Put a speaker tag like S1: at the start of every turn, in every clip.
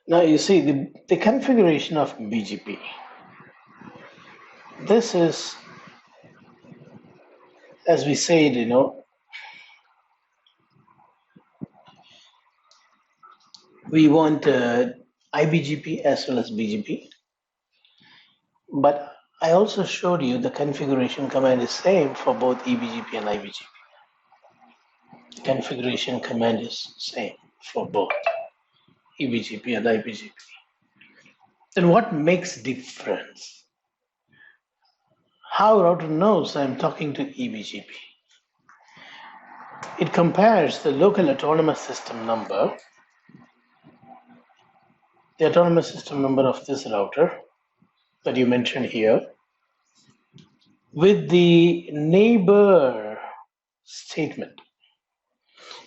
S1: Now you see the configuration of BGP. This is, as we said, we want IBGP as well as BGP. But I also showed you the configuration command is same for both EBGP and IBGP. The configuration command is same for both EBGP and IBGP. Then what makes difference? How router knows I'm talking to EBGP? It compares the local autonomous system number, the autonomous system number of this router that you mentioned here, with the neighbor statement.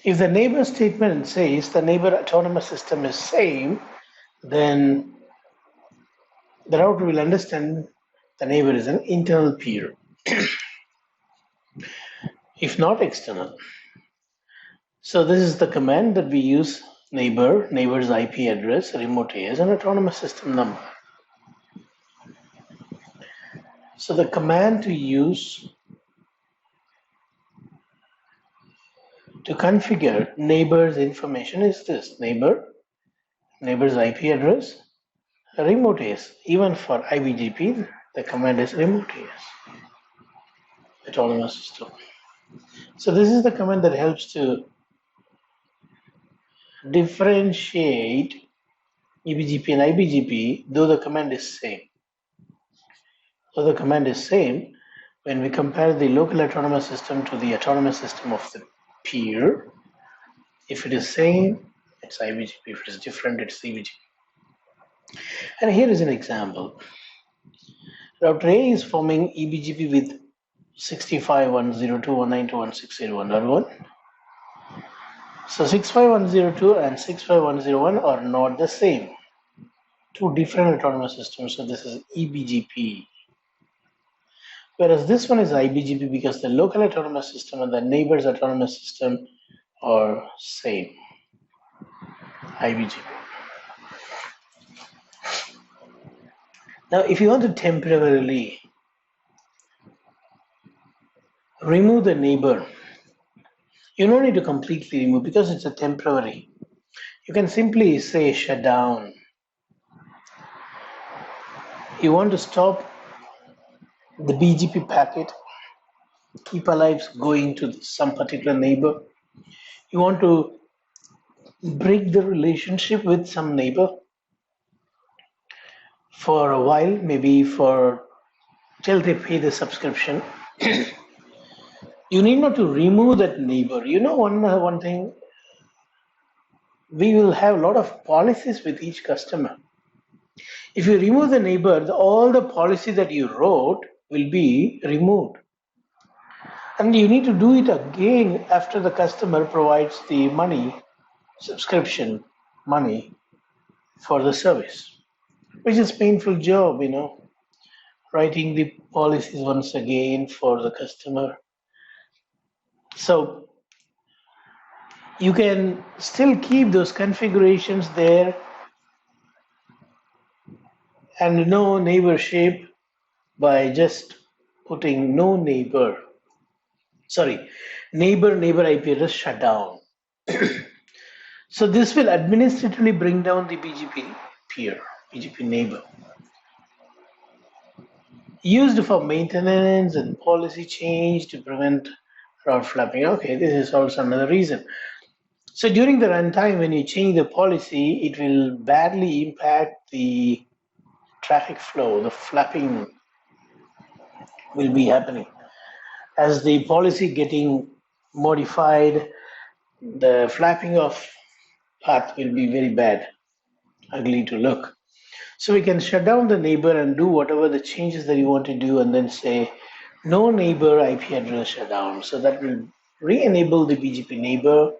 S1: If the neighbor statement says the neighbor autonomous system is same, then the router will understand the neighbor is an internal peer, if not external. So this is the command that we use: neighbor's IP address, remote AS, and autonomous system number. So the command to use to configure neighbor's information is this: neighbor's IP address, remote AS. Even for IBGP, the command is remote AS, autonomous system. So this is the command that helps to differentiate EBGP and IBGP, though the command is same. So the command is same when we compare the local autonomous system to the autonomous system of the peer. If it is same, it's IBGP. If it is different, it's EBGP. And here is an example. Router A is forming EBGP with 65.102.192.168.1.1. So 65102 and 65101 are not the same. Two different autonomous systems. So this is EBGP. Whereas this one is IBGP because the local autonomous system and the neighbor's autonomous system are same. IBGP. Now, if you want to temporarily remove the neighbor, you don't need to completely remove because it's a temporary. You can simply say shutdown. You want to stop the BGP packet, keep alive going to some particular neighbor. You want to break the relationship with some neighbor for a while, maybe till they pay the subscription. You need not to remove that neighbor. You know one thing, we will have a lot of policies with each customer. If you remove the neighbor, all the policy that you wrote will be removed. And you need to do it again after the customer provides the money, subscription money for the service, which is painful job, writing the policies once again for the customer. So you can still keep those configurations there and no neighborship by just putting neighbor IP address shutdown. So this will administratively bring down the BGP peer, BGP neighbor. Used for maintenance and policy change to prevent route flapping. Okay, this is also another reason. So during the runtime, when you change the policy, it will badly impact the traffic flow. The flapping will be happening. As the policy getting modified, the flapping of path will be very bad, ugly to look. So we can shut down the neighbor and do whatever the changes that you want to do and then say no neighbor IP address shutdown. So that will re-enable the BGP neighbor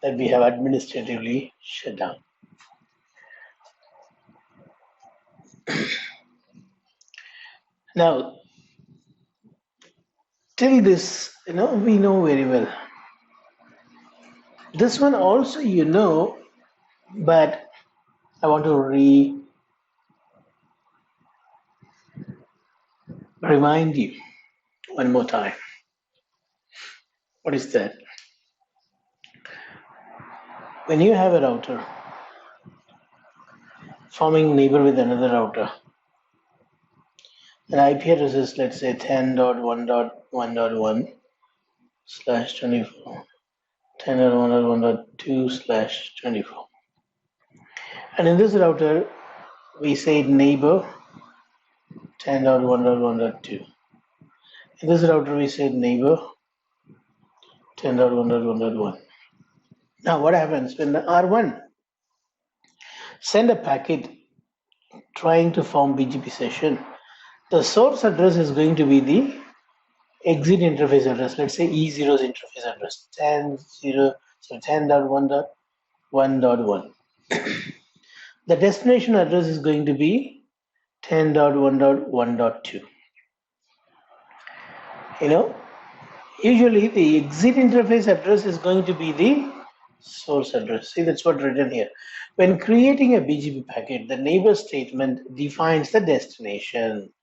S1: that we have administratively shut down. Now, till this, we know very well. This one also but I want to remind you one more time. What is that? When you have a router forming neighbor with another router, an IP address is, let's say, 10.1.1.1/24, 10.1.1.2/24. And in this router, we say neighbor 10.1.1.2. In this router, we say neighbor 10.1.1.1. Now, what happens when the R1 send a packet trying to form BGP session? The source address is going to be the exit interface address. Let's say E0's interface address 10.1.1.1. The destination address is going to be 10.1.1.2. Usually the exit interface address is going to be the source address. See, that's what written here. When creating a BGP packet, the neighbor statement defines the destination.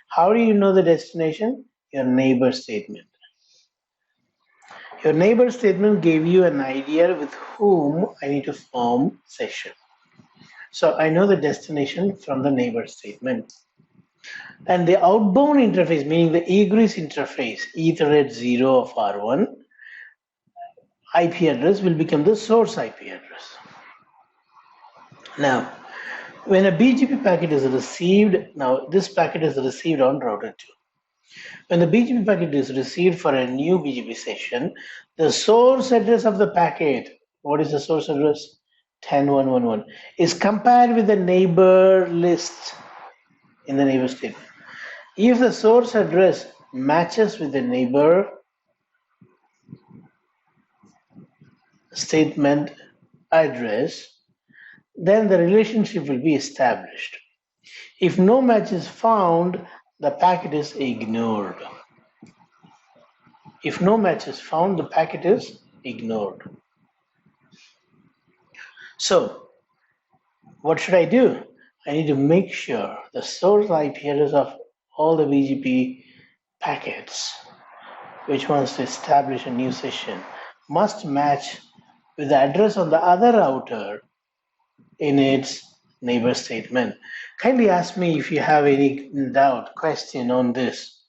S1: How do you know the destination? Your neighbor statement. Your neighbor statement gave you an idea with whom I need to form session. So I know the destination from the neighbor statement. And the outbound interface, meaning the egress interface, Ethernet 0 of R1, IP address will become the source IP address. Now, when a BGP packet is received, now this packet is received on router 2. When the BGP packet is received for a new BGP session, the source address of the packet, what is the source address? 10.1.1.1, is compared with the neighbor list in the neighbor statement. If the source address matches with the neighbor statement address, then the relationship will be established. If no match is found, the packet is ignored. If no match is found, the packet is ignored. So, what should I do? I need to make sure the source IP address of all the BGP packets which wants to establish a new session must match with the address on the other router in its neighbor statement. Kindly ask me if you have any doubt, question on this.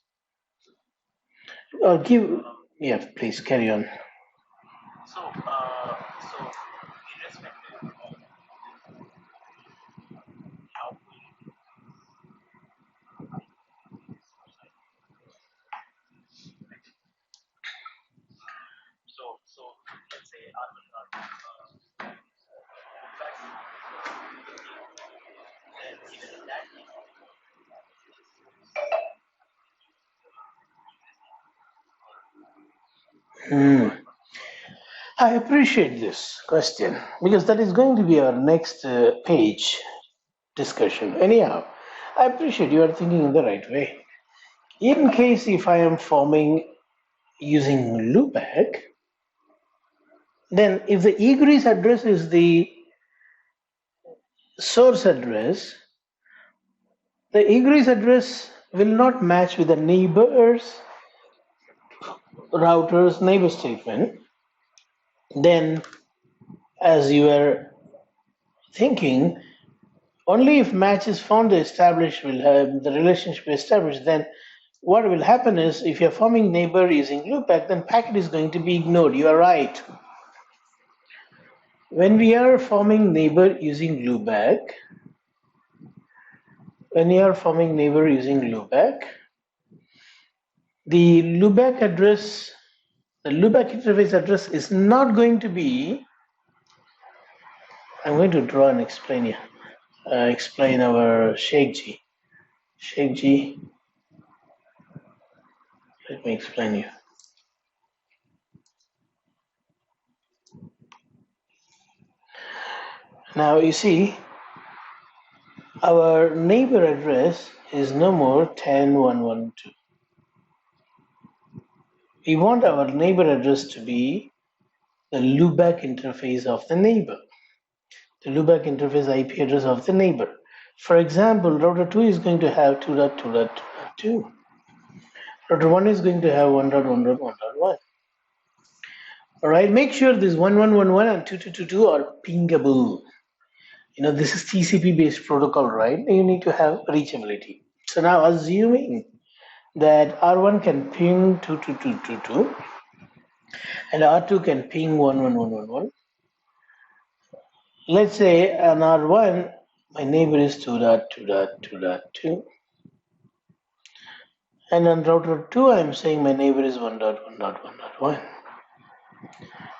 S1: Yeah, please carry on.
S2: So, irrespective of how so let's say then even in that case,
S1: I appreciate this question because that is going to be our next page discussion. Anyhow, I appreciate you are thinking in the right way. In case if I am forming using Loopback, then if the egress address is the source address, the egress address will not match with the neighbor's router's neighbor statement. Then, as you were thinking, only if match is found, will have the relationship established. Then what will happen is if you're forming neighbor using loopback, then packet is going to be ignored. You are right. When we are forming neighbor using loopback, the loopback address, the loopback interface address is not going to be. I'm going to draw and explain here. Explain our Sheikh G. Sheikh G. Let me explain you. Now you see, our neighbor address is no more 10.1.1.2. We want our neighbor address to be the loopback interface of the neighbor. the loopback interface IP address of the neighbor. For example, router 2 is going to have 2.2.2. Router 1 is going to have 1.1.1.1. Alright, make sure this 1111 and 2222 are pingable. This is TCP based protocol, right? You need to have reachability. So now assuming that R1 can ping 22222 and R2 can ping 11111. Let's say on R1, my neighbor is 2.2.2.2. And on router 2, I'm saying my neighbor is 1.1.1.1.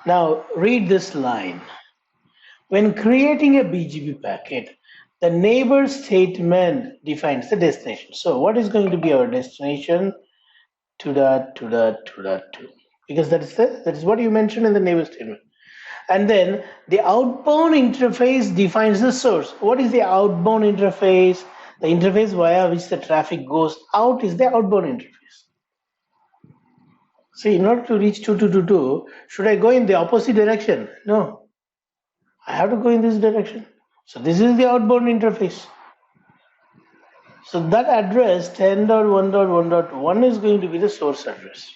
S1: Now read this line. When creating a BGP packet, the neighbor statement defines the destination. So what is going to be our destination? 2.2.2.2. Because that is what you mentioned in the neighbor statement. And then the outbound interface defines the source. What is the outbound interface? The interface via which the traffic goes out is the outbound interface. See, in order to reach 2222, should I go in the opposite direction? No. I have to go in this direction. So this is the outbound interface. So that address 10.1.1.1 is going to be the source address.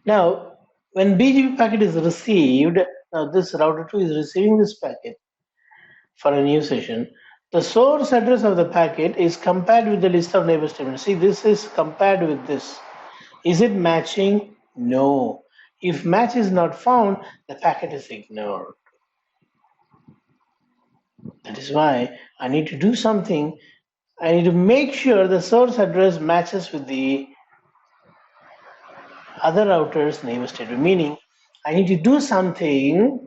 S1: Now, when BGP packet is received, now this router 2 is receiving this packet for a new session. The source address of the packet is compared with the list of neighbor statements. See, this is compared with this. Is it matching? No. If match is not found, the packet is ignored. That is why I need to do something. I need to make sure the source address matches with the other router's neighbor statement, meaning I need to do something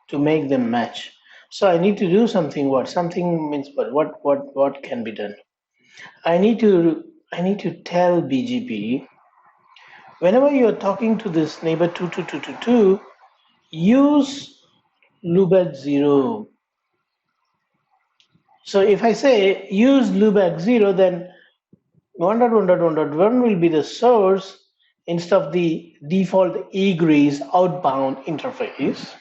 S1: to make them match. So I need to do something. What? Something means what can be done? I need to tell BGP whenever you are talking to this neighbor 22222, use loopback 0. So if I say use loopback 0, then 1.1.1.1 will be the source instead of the default egress outbound interface.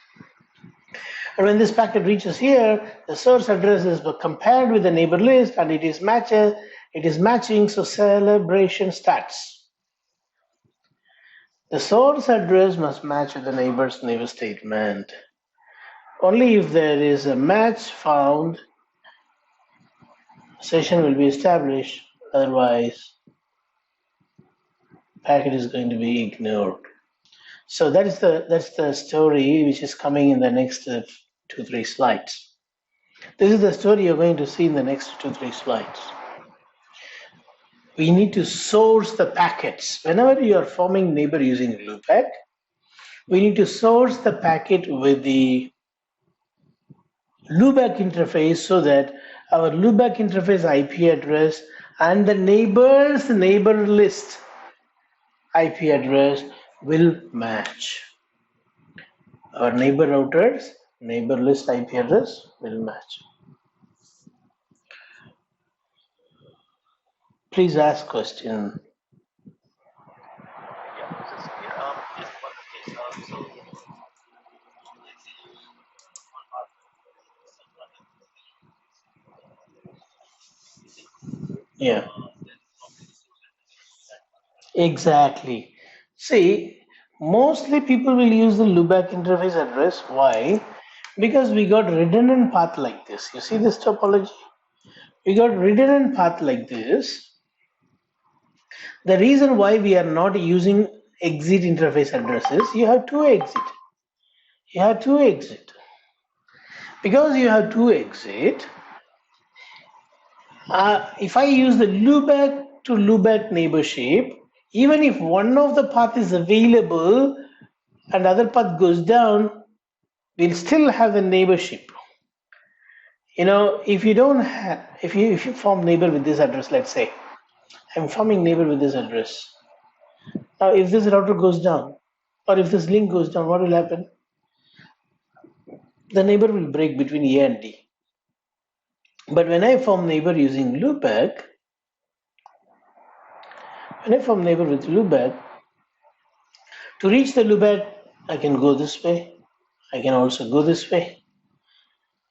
S1: And when this packet reaches here, the source address is compared with the neighbor list and it is matching, so celebration starts. The source address must match with the neighbor's neighbor statement. Only if there is a match found, session will be established, otherwise packet is going to be ignored. So that's the story which is coming in the next 2-3 slides. This is the story you're going to see in the next 2-3 slides. We need to source the packets. Whenever you are forming neighbor using loopback, we need to source the packet with the loopback interface so that our loopback interface IP address and the neighbor's neighbor list IP address will match. Our neighbor routers neighbor list IP address will match. Please ask question.
S2: Yeah, this is clear. Just one case. So let's say on path
S1: Yeah. Exactly. See, mostly people will use the loopback interface address. Why? Because we got redundant path like this. You see this topology? We got redundant path like this. The reason why we are not using exit interface addresses, you have two exit. You have two exit. Because you have two exit, if I use the loopback to loopback neighborship, even if one of the path is available and other path goes down, we'll still have the neighborship. If you don't have, if you form neighbor with this address, let's say, I'm forming neighbor with this address. Now, if this router goes down, or if this link goes down, what will happen? The neighbor will break between A and D. But when I form neighbor using loopback, when I form neighbor with loopback, to reach the loopback I can go this way. I can also go this way.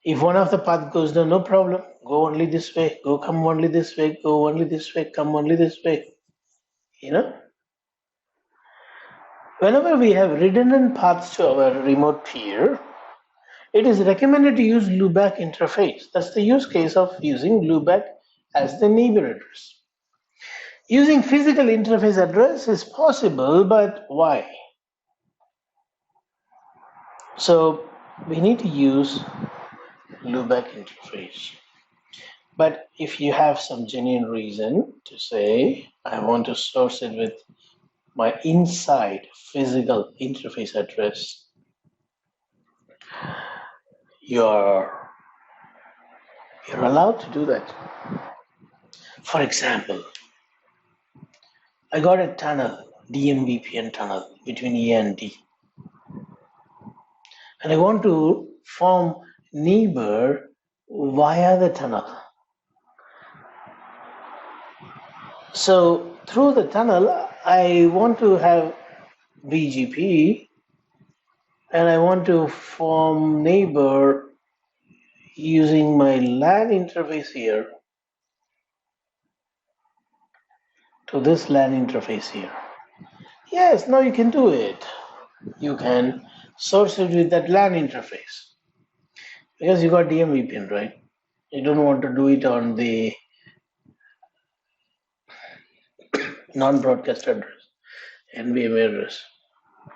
S1: If one of the path goes down, no problem. Go only this way. Go come only this way. Go only this way. Come only this way. You know, whenever we have redundant paths to our remote peer, it is recommended to use loopback interface. That's the use case of using loopback as the neighbor address. Using physical interface address is possible, but why? So we need to use loopback interface. But if you have some genuine reason to say, I want to source it with my inside physical interface address, you're allowed to do that. For example, I got a tunnel, DMVPN tunnel between A and D, and I want to form neighbor via the tunnel. So through the tunnel, I want to have BGP, and I want to form neighbor using my LAN interface here to this LAN interface here. Yes, now you can do it. You can source it with that LAN interface because you got DMVPN, right? You don't want to do it on the non-broadcast address, NVMe address.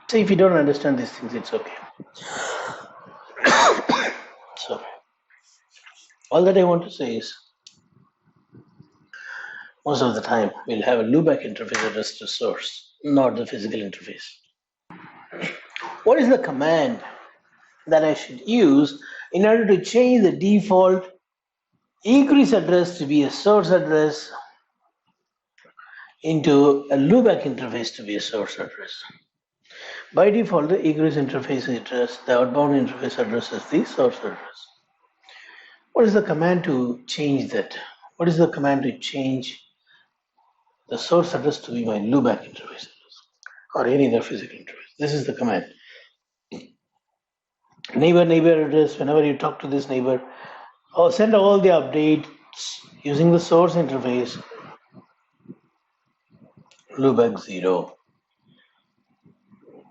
S1: So if you don't understand these things, it's okay. So all that I want to say is, most of the time we'll have a loopback interface address to source, not the physical interface. What is the command that I should use in order to change the default egress address to be a source address into a loopback interface to be a source address? By default, the egress interface address, the outbound interface address is the source address. What is the command to change that? What is the command to change the source address to be my loopback interface address or any other physical interface? This is the command. Neighbor address, whenever you talk to this neighbor, send all the updates using the source interface loopback 0,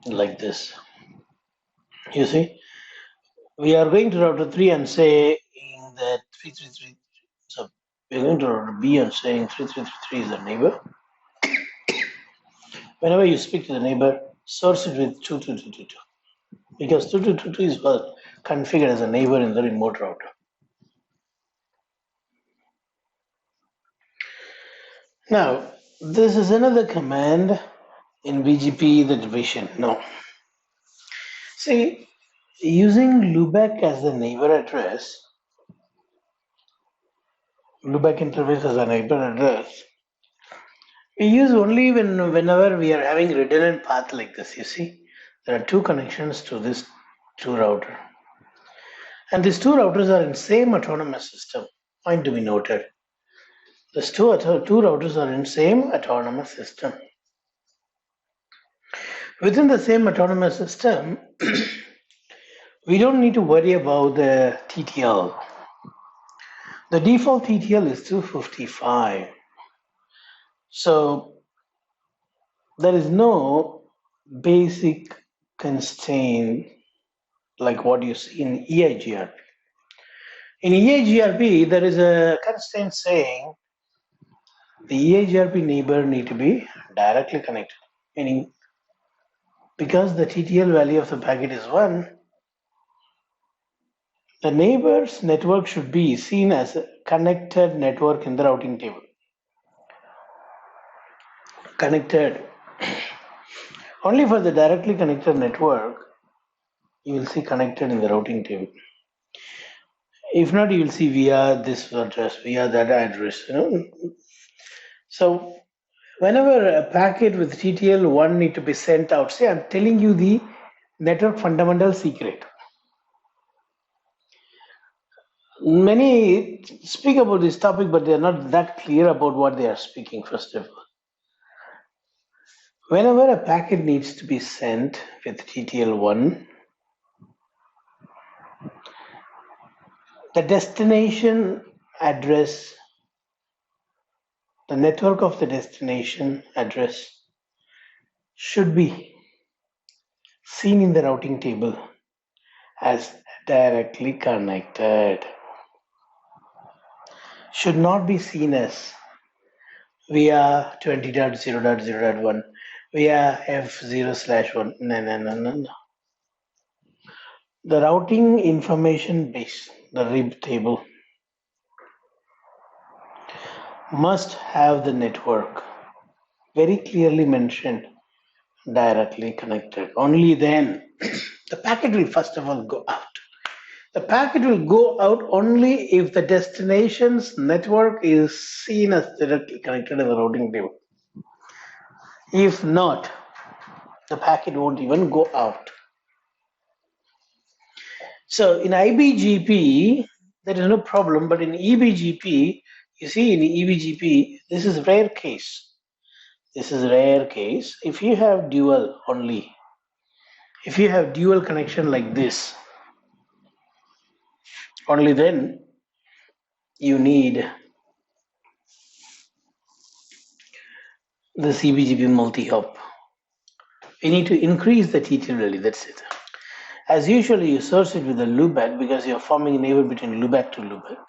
S1: like this. You see, we are going to router 3 and saying that 333, so we're going to router B and saying 3333 is a neighbor. Whenever you speak to the neighbor, source it with 22222 because 2222 is well configured as a neighbor in the remote router. Now, this is another command in BGP, the division. No. See, using loopback as the neighbor address, loopback interface as a neighbor address, we use only whenever we are having redundant path like this. You see, there are two connections to this two router. And these two routers are in same autonomous system. Point to be noted. These two routers are in same autonomous system. Within the same autonomous system, we don't need to worry about the TTL. The default TTL is 255. So there is no basic constraint like what you see in EIGRP. In EIGRP, there is a constraint saying the EIGRP neighbor need to be directly connected, meaning because the TTL value of the packet is 1, the neighbor's network should be seen as a connected network in the routing table. Connected. Only for the directly connected network, you will see connected in the routing table. If not, you will see via this address, via that address. So whenever a packet with TTL 1 need to be sent out, say I'm telling you the network fundamental secret. Many speak about this topic, but they are not that clear about what they are speaking, first of all. Whenever a packet needs to be sent with TTL1, the destination address, the network of the destination address should be seen in the routing table as directly connected. Should not be seen as via 20.0.0.1 via F0/1. No. The routing information base, the RIB table, must have the network very clearly mentioned, directly connected. Only then the packet will first of all go out. The packet will go out only if the destination's network is seen as directly connected in the routing table. If not, the packet won't even go out. So in IBGP, there is no problem, but in EBGP, you see, in EBGP, this is rare case. This is rare case. If you have dual only, if you have dual connection like this, only then you need this EBGP multi-hop. We need to increase the TTL value, that's it. As usually, you source it with a loopback because you're forming a neighbor between loopback to loopback.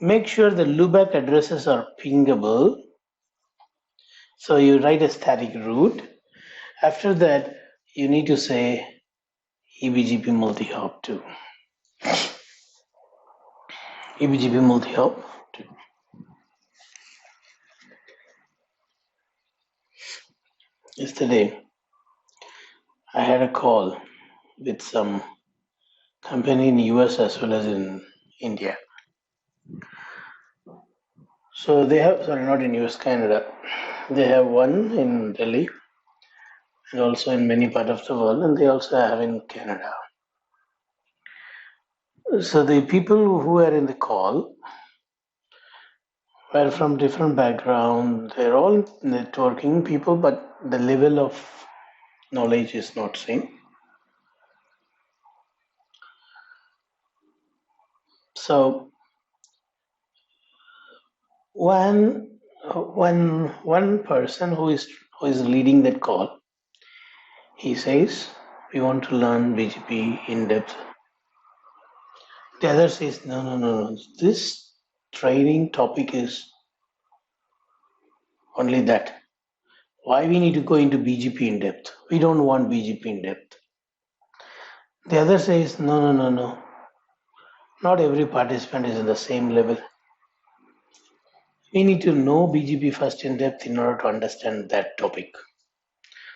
S1: Make sure the loopback addresses are pingable. So you write a static root. After that, you need to say ebgp multi-hop 2. ebgp multi-hop 2. Yesterday, I had a call with some company in US as well as in India. So they have, sorry, not in US, Canada. They have one in Delhi and also in many parts of the world, and they also have in Canada. So the people who are in the call were from different backgrounds. They're all networking people, but the level of knowledge is not same. So one person who is leading that call, he says, we want to learn BGP in depth. The other says, no. This training topic is only that. Why we need to go into BGP in depth? We don't want BGP in depth. The other says, no. Not every participant is in the same level. We need to know BGP first in depth in order to understand that topic.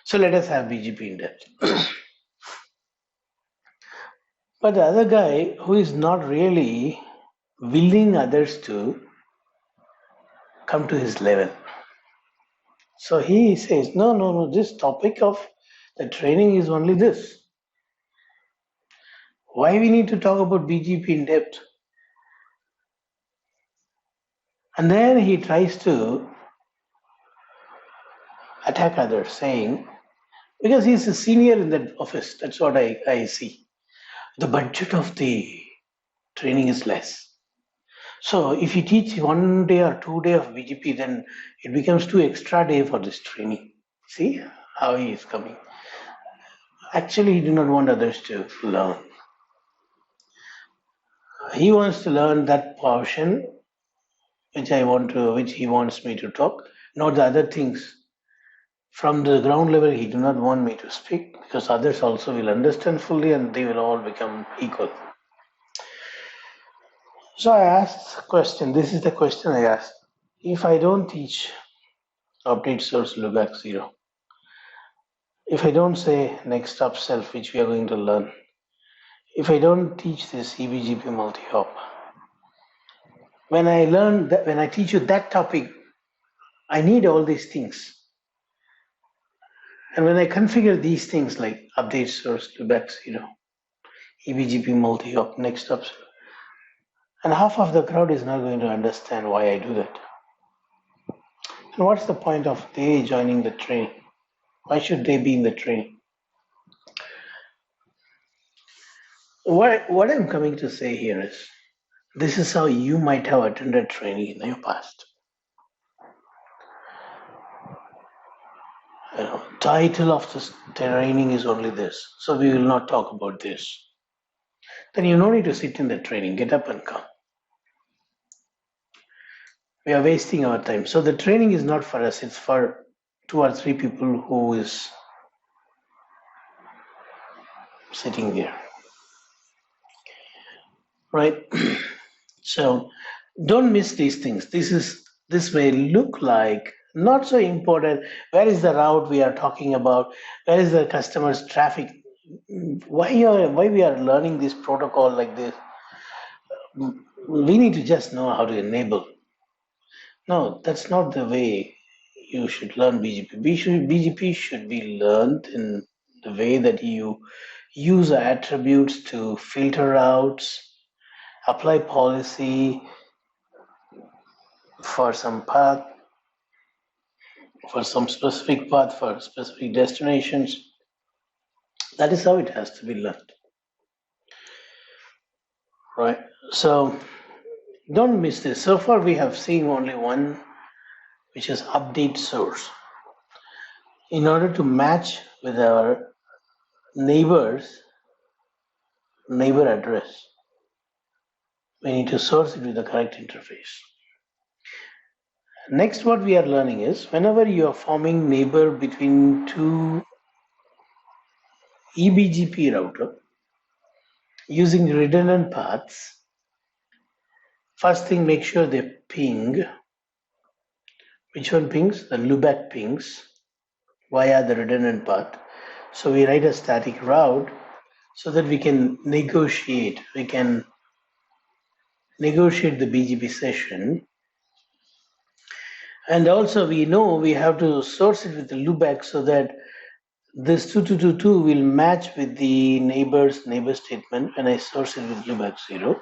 S1: So let us have BGP in depth. But the other guy who is not really willing others to come to his level. So he says, no, this topic of the training is only this. Why we need to talk about BGP in depth? And then he tries to attack others, saying, because he's a senior in that office, that's what I see. The budget of the training is less. So if you teach 1 day or 2 day of BGP, then it becomes 2 extra day for this training. See how he is coming. Actually, he did not want others to learn. He wants to learn that portion which he wants me to talk, not the other things. From the ground level, he do not want me to speak because others also will understand fully and they will all become equal. So I asked a question. This is the question I asked. If I don't teach update source loopback 0, if I don't say next up self, which we are going to learn, if I don't teach this ebgp multi-hop, when I teach you that topic, I need all these things. And when I configure these things like update source loopback 0, ebgp multi-hop, next up, and half of the crowd is not going to understand why I do that. And what's the point of they joining the training? Why should they be in the training? What I'm coming to say here is this is how you might have attended training in your past. Title of this training is only this, so we will not talk about this. Then you no need to sit in the training. Get up and come. We are wasting our time. So the training is not for us. It's for 2 or 3 people who is sitting there, right? So don't miss these things. This may look like not so important. Where is the route we are talking about? Where is the customer's traffic? Why we are learning this protocol like this? We need to just know how to enable. No, that's not the way you should learn BGP. BGP should be learned in the way that you use attributes to filter routes, apply policy for some path, for some specific path, for specific destinations. That is how it has to be learned, right? So don't miss this. So far we have seen only one, which is update source. In order to match with our neighbor address, we need to source it with the correct interface. Next, what we are learning is whenever you are forming neighbor between 2 ebgp router using redundant paths, first thing, make sure they ping. Which one pings? The Loopback pings via the redundant path. So we write a static route so that we can negotiate. We can negotiate the BGP session. And also we know we have to source it with the loopback so that this 2222 will match with the neighbor statement when I source it with loopback 0.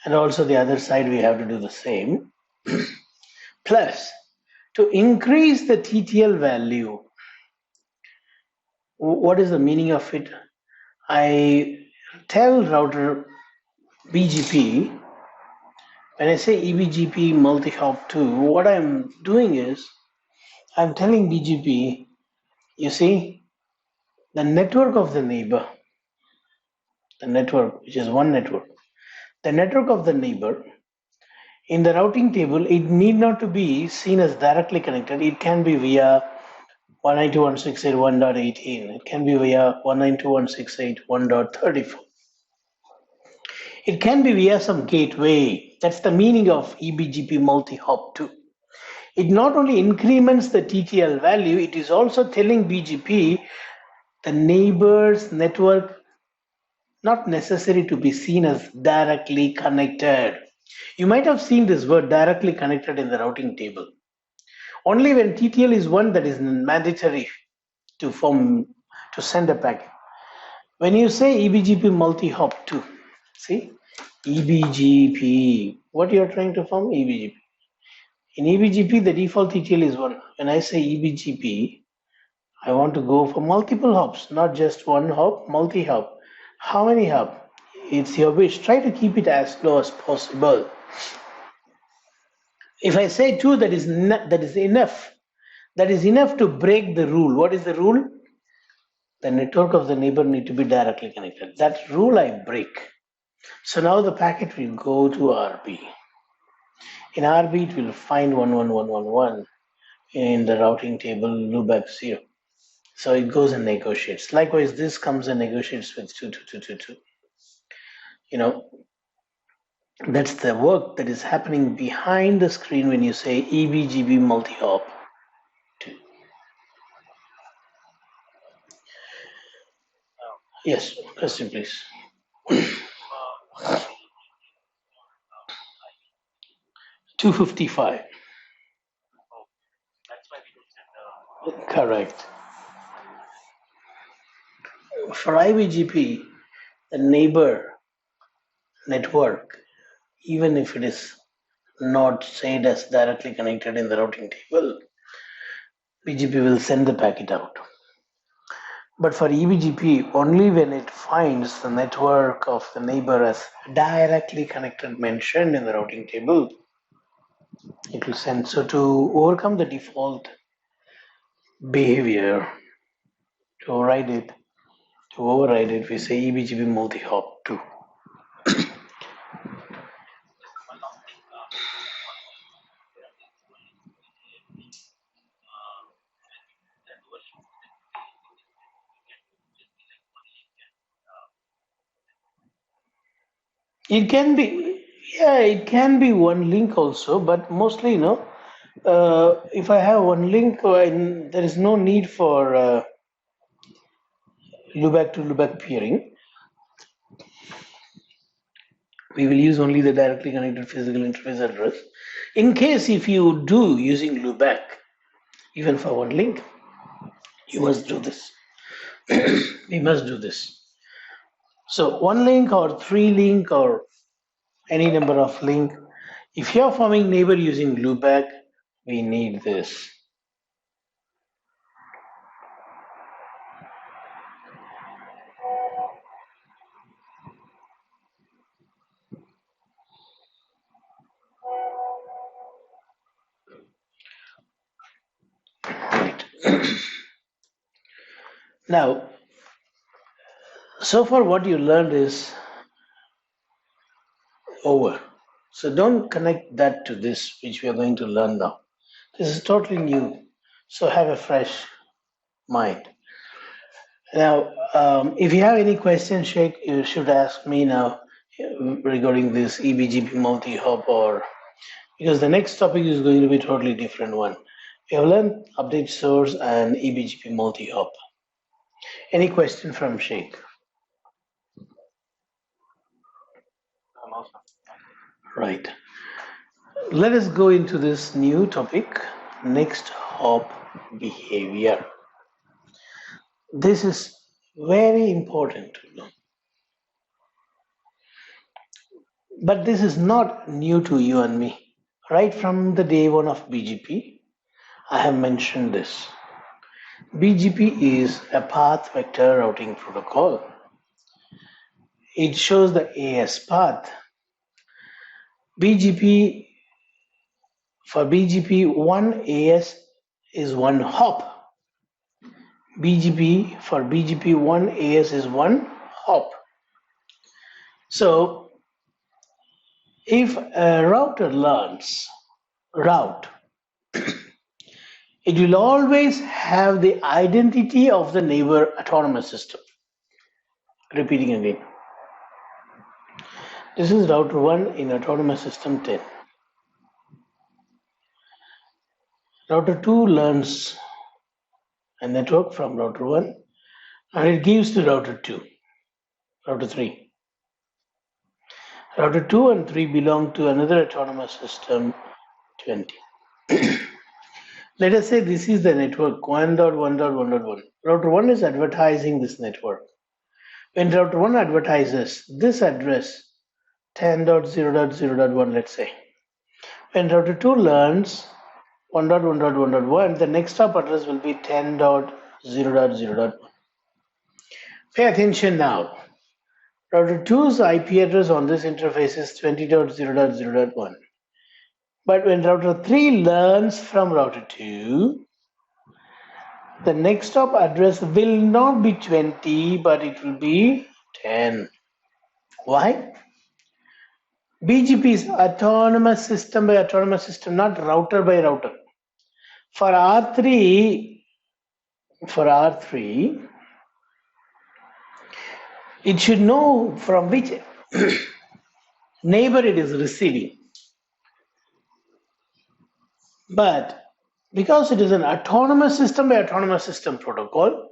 S1: And also the other side we have to do the same. Plus, to increase the TTL value, what is the meaning of it? I tell router BGP, when I say ebgp multihop 2, what I'm doing is I'm telling BGP, you see, the network of the neighbor, the network, which is one network, the network of the neighbor, in the routing table, it need not to be seen as directly connected. It can be via 192.168.1.18. It can be via 192.168.1.34. It can be via some gateway. That's the meaning of ebgp multi-hop 2. It not only increments the TTL value, it is also telling BGP the neighbor's network not necessary to be seen as directly connected. You might have seen this word directly connected in the routing table. Only when TTL is 1 that is mandatory to send a packet. When you say ebgp multi-hop 2, see, ebgp, what you are trying to form? ebgp. In ebgp, the default TTL is 1. When I say ebgp, I want to go for multiple hops, not just one hop, multi-hop. How many hop? It's your wish. Try to keep it as low as possible. If I say 2, that is enough. That is enough to break the rule. What is the rule? The network of the neighbor need to be directly connected. That rule I break. So now the packet will go to RB. In RB, it will find 11111 in the routing table loopback 0. So it goes and negotiates. Likewise, this comes and negotiates with 22222. That's the work that is happening behind the screen when you say ebgp multi-hop 2. Yes, question please. 255.
S2: That's why we don't send the.
S1: Correct. For IBGP, the neighbor network, even if it is not said as directly connected in the routing table, BGP will send the packet out. But for eBGP, only when it finds the network of the neighbor as directly connected mentioned in the routing table, it will send. So to overcome the default behavior, to override it, we say ebgp multihop 2.
S2: One last thing, one link there is one link to the when that version that we in this network, you can just be like one link and
S1: It can be, yeah, it can be one link also, but mostly, if I have one link, there is no need for loopback to loopback peering. We will use only the directly connected physical interface address. In case if you do using loopback, even for one link, you must do this. We must do this. So one link or three link or any number of link. If you are forming neighbor using loopback, we need this. Right. Now, so far what you learned is over. So don't connect that to this, which we are going to learn now. This is totally new. So have a fresh mind. Now, if you have any questions, Sheikh, you should ask me now regarding this ebgp multi-hop, or because the next topic is going to be totally different one. We have learned update source and ebgp multi-hop. Any question from Sheikh? Right. Let us go into this new topic, next hop behavior. This is very important to know. But this is not new to you and me. Right from the day one of BGP, I have mentioned this. BGP is a path vector routing protocol. It shows the AS path. BGP, for BGP, one AS is one hop. BGP, for BGP, one AS is one hop. So if a router learns route, it will always have the identity of the neighbor autonomous system. Repeating again. This is router 1 in autonomous system 10. Router 2 learns a network from router 1 and it gives to router 2, router 3. Router 2 and 3 belong to another autonomous system 20. Let us say this is the network 1.1.1.1. Router 1 is advertising this network. When router 1 advertises this address 10.0.0.1, let's say. When router 2 learns 1.1.1.1, the next hop address will be 10.0.0.1. Pay attention now. Router 2's IP address on this interface is 20.0.0.1. But when router 3 learns from router 2, the next hop address will not be 20, but it will be 10. Why? BGP is autonomous system by autonomous system, not router by router. For R3, it should know from which neighbor it is receiving. But because it is an autonomous system by autonomous system protocol,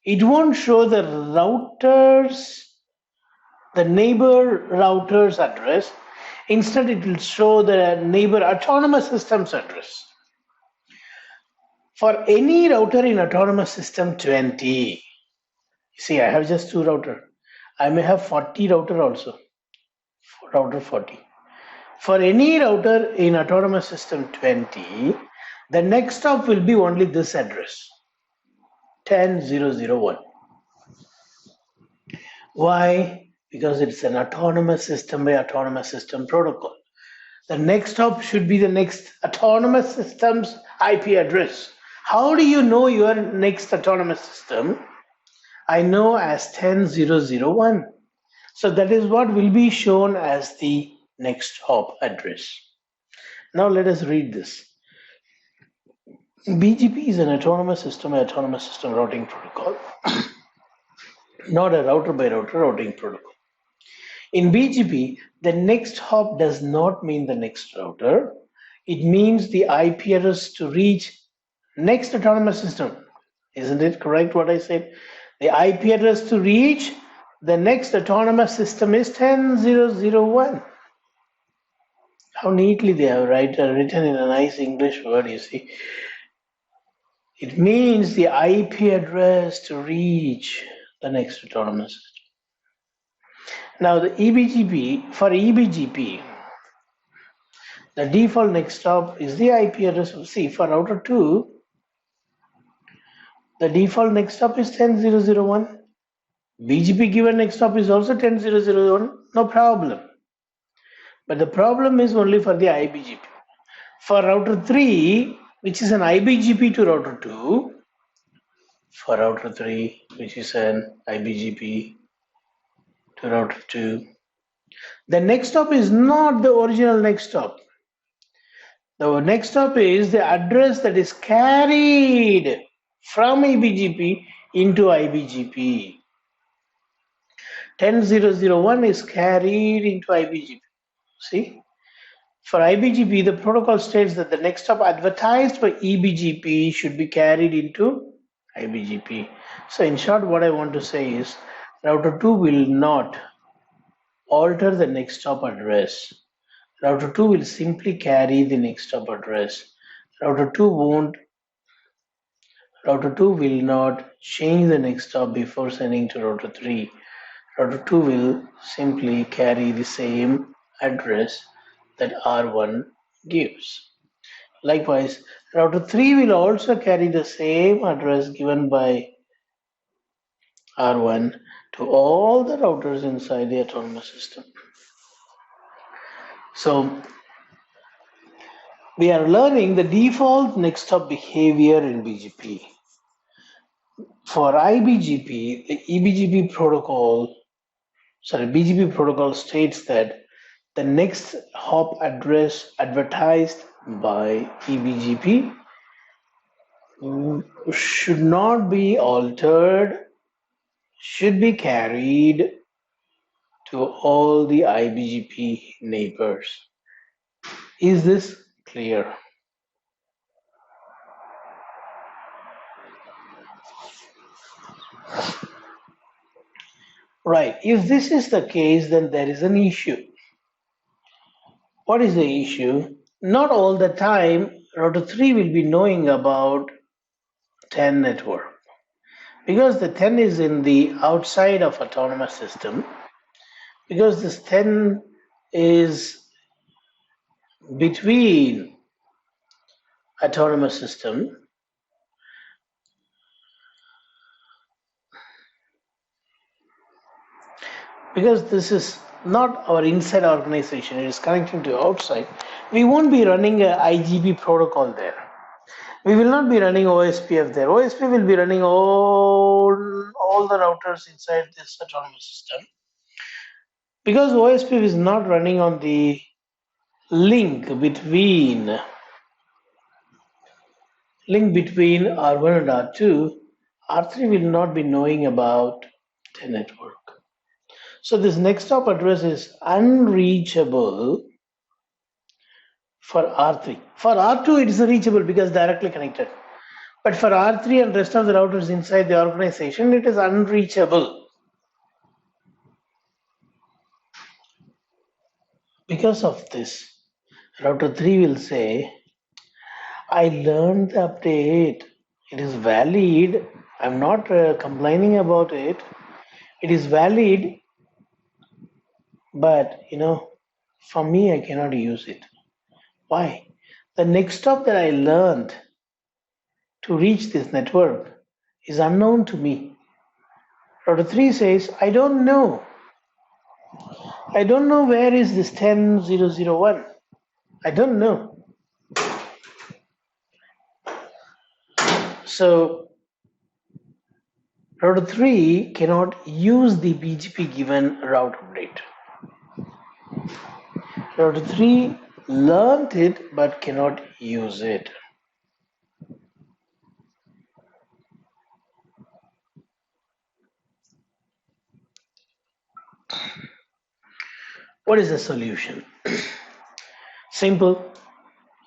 S1: it won't show the neighbor router's address. Instead, it will show the neighbor autonomous system's address. For any router in autonomous system 20, see, I have just 2 router. I may have 40 router also, router 40. For any router in autonomous system 20, The next stop will be only this address, 10.0.0.1. Why? Because it's an autonomous system by autonomous system protocol. The next stop should be the next autonomous system's IP address. How do you know your next autonomous system? I know as 10.0.0.1. So that is what will be shown as the next hop address. Now let us read this. BGP is an autonomous system routing protocol, not a router by router routing protocol. In BGP, the next hop does not mean the next router. It means the IP address to reach next autonomous system. Isn't it correct what I said? The IP address to reach the next autonomous system is 10.0.0.1. How neatly they have written in a nice English word, you see. It means the IP address to reach the next autonomous system. Now the EBGP, for EBGP, the default next stop is the IP address. See, for router 2, the default next stop is 10.0.0.1. BGP given next stop is also 10.0.0.1. No problem. But the problem is only for the IBGP. For router 3, which is an IBGP to router 2, for router 3, which is an IBGP to router 2, the next stop is not the original next stop. The next stop is the address that is carried from EBGP into IBGP. 10.0.0.1 is carried into IBGP. See? For IBGP, the protocol states that the next stop advertised by EBGP should be carried into IBGP. So in short, what I want to say is router 2 will not alter the next stop address. Router 2 will simply carry the next stop address. Router 2 will not change the next stop before sending to router 3. Router 2 will simply carry the same address that R1 gives. Likewise, router 3 will also carry the same address given by R1 to all the routers inside the autonomous system. So we are learning the default next stop behavior in BGP. For IBGP, the EBGP protocol, BGP protocol states that the next hop address advertised by EBGP should not be altered, should be carried to all the IBGP neighbors. Is this clear? Right. If this is the case, then there is an issue. What is the issue? Not all the time router 3 will be knowing about 10 network, because the 10 is in the outside of autonomous system, because this 10 is between autonomous system, because this is not our inside organization, it is connecting to outside, we won't be running a IGP protocol there. We will not be running OSPF there. OSPF will be running all the routers inside this autonomous system. Because OSPF is not running on the link between R1 and R2, R3 will not be knowing about the network. So this next stop address is unreachable for R3. For R2, it is reachable because directly connected. But for R3 and rest of the routers inside the organization, it is unreachable. Because of this, router 3 will say, I learned the update. It is valid. I'm not complaining about it. It is valid, but for me, I cannot use it. Why? The next stop that I learned to reach this network is unknown to me. Router 3 says, I don't know. I don't know where is this 10.0.0.1. I don't know. So router 3 cannot use the BGP given route update. Router 3 learned it but cannot use it. What is the solution? Simple.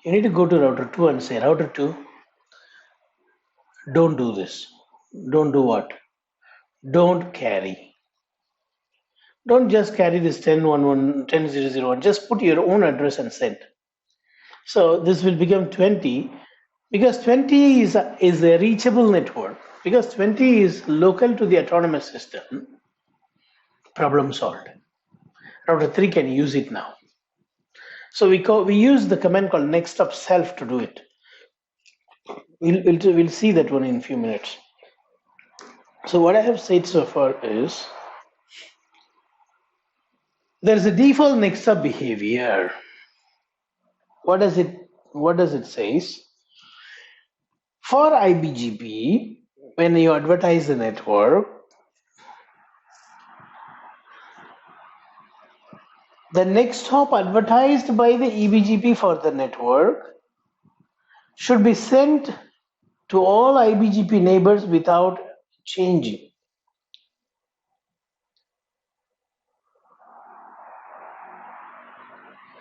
S1: You need to go to router 2 and say, router 2, don't do this. Don't do what? Don't carry. Don't just carry this 10.0.0.1. Just put your own address and send. So this will become 20 because 20 is a reachable network. Because 20 is local to the autonomous system, problem solved. Router 3 can use it now. So we use the command called next up self to do it. We'll see that one in a few minutes. So what I have said so far is there's a default next up behavior. What does it says? For IBGP, when you advertise the network, the next hop advertised by the EBGP for the network should be sent to all IBGP neighbors without changing.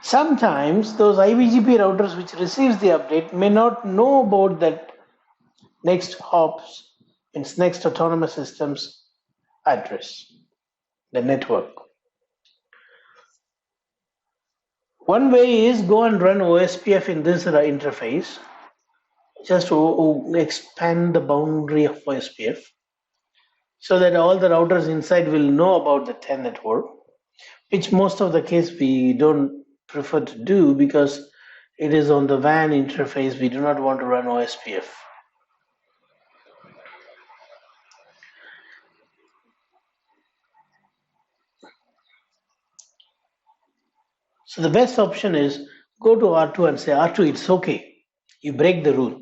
S1: Sometimes those IBGP routers which receives the update may not know about that next hops, means next autonomous systems address, the network. One way is go and run OSPF in this interface, just to expand the boundary of OSPF so that all the routers inside will know about the 10 network, which most of the case we don't prefer to do because it is on the WAN interface. We do not want to run OSPF. So the best option is go to R2 and say, R2, it's okay. You break the rule.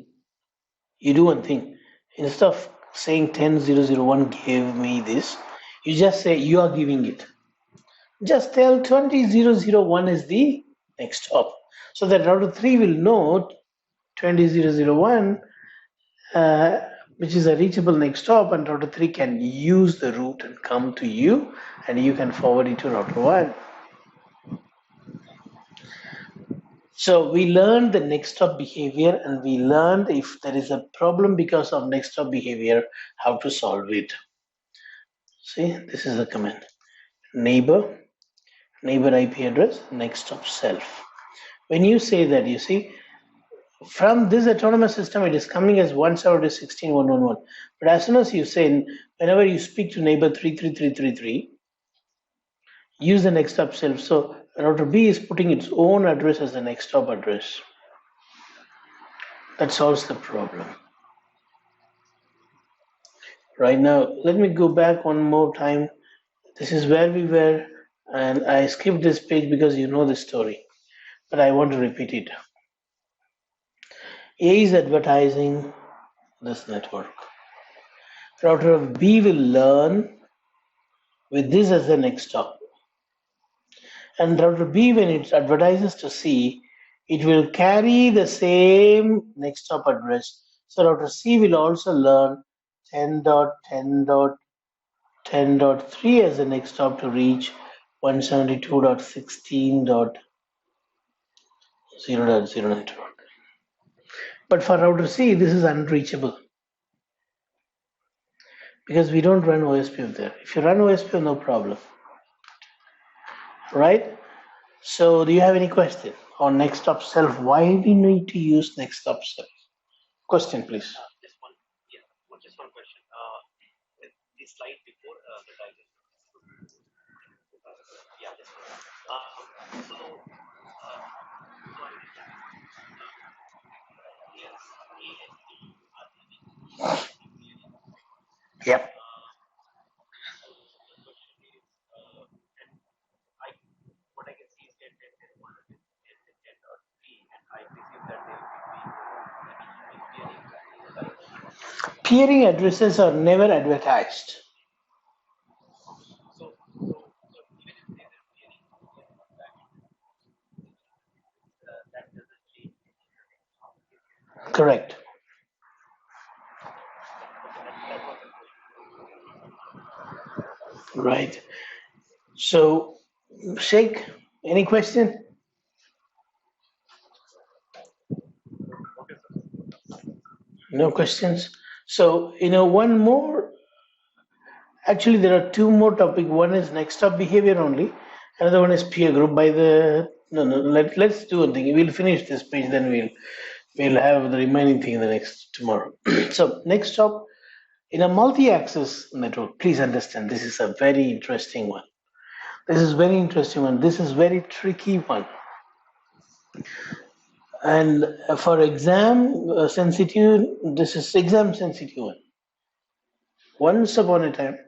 S1: You do one thing. Instead of saying 10.0.0.1 gave me this, you just say you are giving it. Just tell 20.0.0.1 is the next hop. So that router 3 will know 20.0.0.1, which is a reachable next hop, and router 3 can use the route and come to you, and you can forward it to router 1. So we learned the next hop behavior, and we learned if there is a problem because of next hop behavior, how to solve it. See, this is the command. Neighbor IP address, next hop self. When you say that, you see, from this autonomous system, it is coming as 170.16.111. But as soon as you say, whenever you speak to neighbor 33333, use the next hop self. So router B is putting its own address as the next hop address. That solves the problem. Right now, let me go back one more time. This is where we were, and I skipped this page because you know the story, but I want to repeat it. A is advertising this network. Router B will learn with this as the next stop. And router B, when it advertises to C, it will carry the same next stop address. So router C will also learn 10.10.10.3 as the next stop to reach 172.16.0.0 network. But for router C, this is unreachable because we don't run OSPF there. If you run OSPF, no problem. Right? So do you have any question on next stop self? Why we need to use next stop self? Question, please.
S2: Just one question. The slide before the title. Yeah, this one. So, so I understand.
S1: Yep.
S2: So the question is, and I what I can see is 10, 10, 10, 100, 10, 10, 10 or 3, and I presume that they will be doing the peering right?
S1: Peering addresses are never advertised.
S2: Okay. So even if there is peering on that, that doesn't change anything in the next half.
S1: Correct.
S2: Okay, that was the question.
S1: Right. So, Sheikh, any question?
S2: Okay, sir.
S1: No questions. So, one more. Actually, there are two more topics. One is next up behavior only. Another one is peer group. By the no, no. Let's do one thing. We'll finish this page, then we'll have the remaining thing in the next tomorrow. So, next up, in a multi-access network, please understand this is a very interesting one. This is very interesting one. This is very tricky one. And for exam sensitive, this is exam sensitive one. Once upon a time,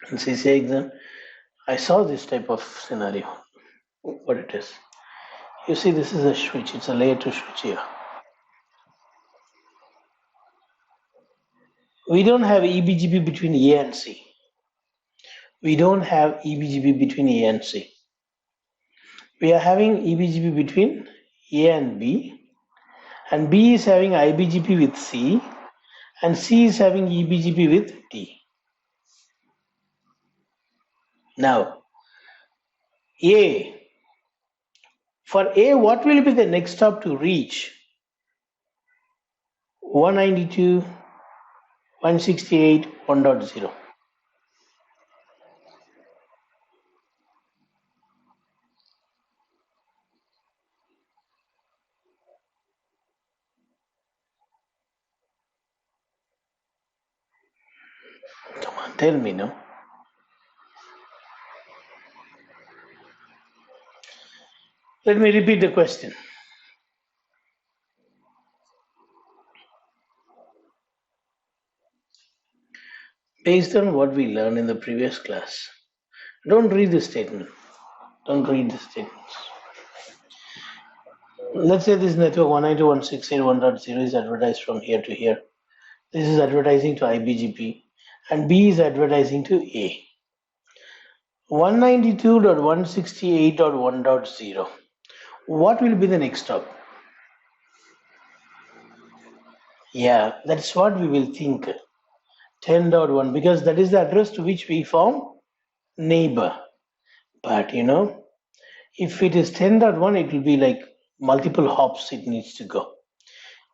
S1: in CCA exam, I saw this type of scenario. What it is? You see, this is a switch. It's a layer 2 switch here. We don't have EBGP between A and C. We don't have EBGP between A and C. We are having EBGP between A and B, and B is having IBGP with C, and C is having EBGP with D. Now, A. For A, what will be the next stop to reach 192, 168, 1.0? Come on, tell me, no? Let me repeat the question. Based on what we learned in the previous class, don't read the statement. Don't read the statements. Let's say this network 192.168.1.0 is advertised from here to here. This is advertising to IBGP, and B is advertising to A. 192.168.1.0. What will be the next stop? Yeah, that's what we will think. 10.1, because that is the address to which we form neighbor. But if it is 10.1, it will be like multiple hops it needs to go.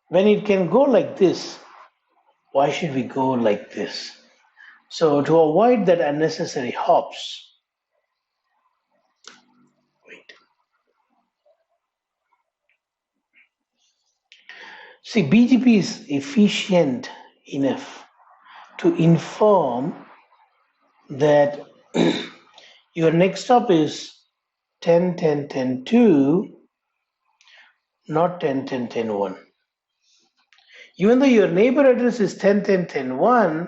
S1: When it can go like this, why should we go like this? So to avoid that unnecessary hops, wait. See, BGP is efficient enough to inform that your next stop is 10, 10, 10, 2, not 10, 10, 10, 1. Even though your neighbor address is 10, 10, 10, 1,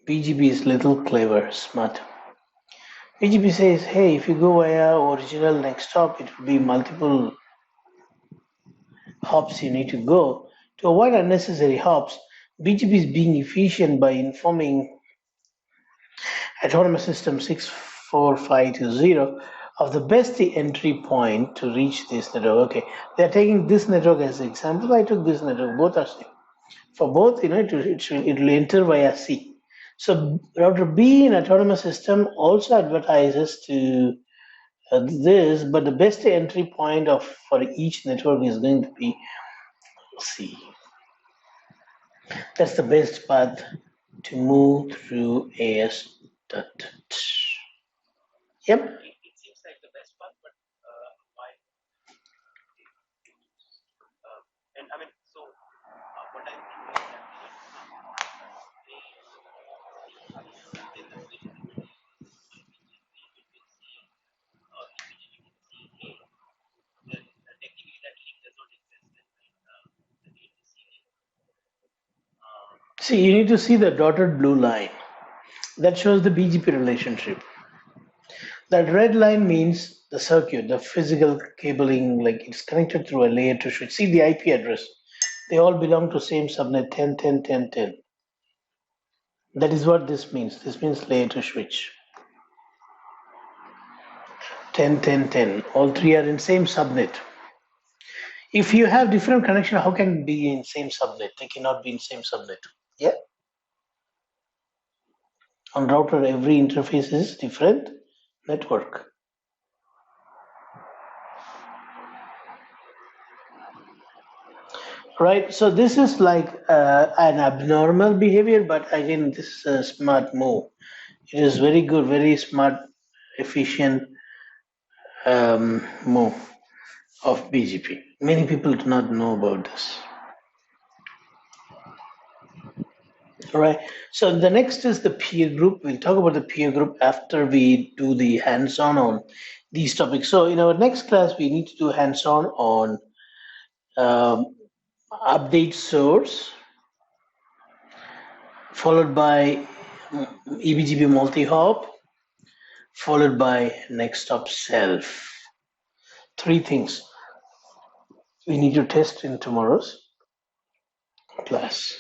S1: BGP is little clever, smart. BGP says, hey, if you go via original next stop, it will be multiple hops you need to go. To avoid unnecessary hops, BGP is being efficient by informing Autonomous System 64520 of the best entry point to reach this network. Okay, they are taking this network as an example. I took this network, both are same. For both, it will enter via C. So router B in autonomous system also advertises to this, but the best entry point for each network is going to be C. That's the best path to move through AS. Yep.
S2: It seems like the best part, but why? And I mean, so what I'm thinking is that they maintain the switch between IBGP between C and EBGP to CA, then technically that link does not exist. Then the need to CA.
S1: See, you need to see the dotted blue line. That shows the BGP relationship. That red line means the circuit, the physical cabling, like it's connected through a layer to switch. See the IP address. They all belong to same subnet 10, 10, 10, 10. That is what this means. This means layer to switch. 10, 10, 10. All three are in same subnet. If you have different connection, how can it be in same subnet? They cannot be in same subnet. Yeah. On router, every interface is different network. Right. So this is like an abnormal behavior, but again, this is a smart move. It is very good, very smart, efficient move of BGP. Many people do not know about this. All right. So the next is the peer group. We'll talk about the peer group after we do the hands-on on these topics. So in our next class, we need to do hands-on on um, update source, followed by ebgp multihop, followed by next stop self. Three things we need to test in tomorrow's class.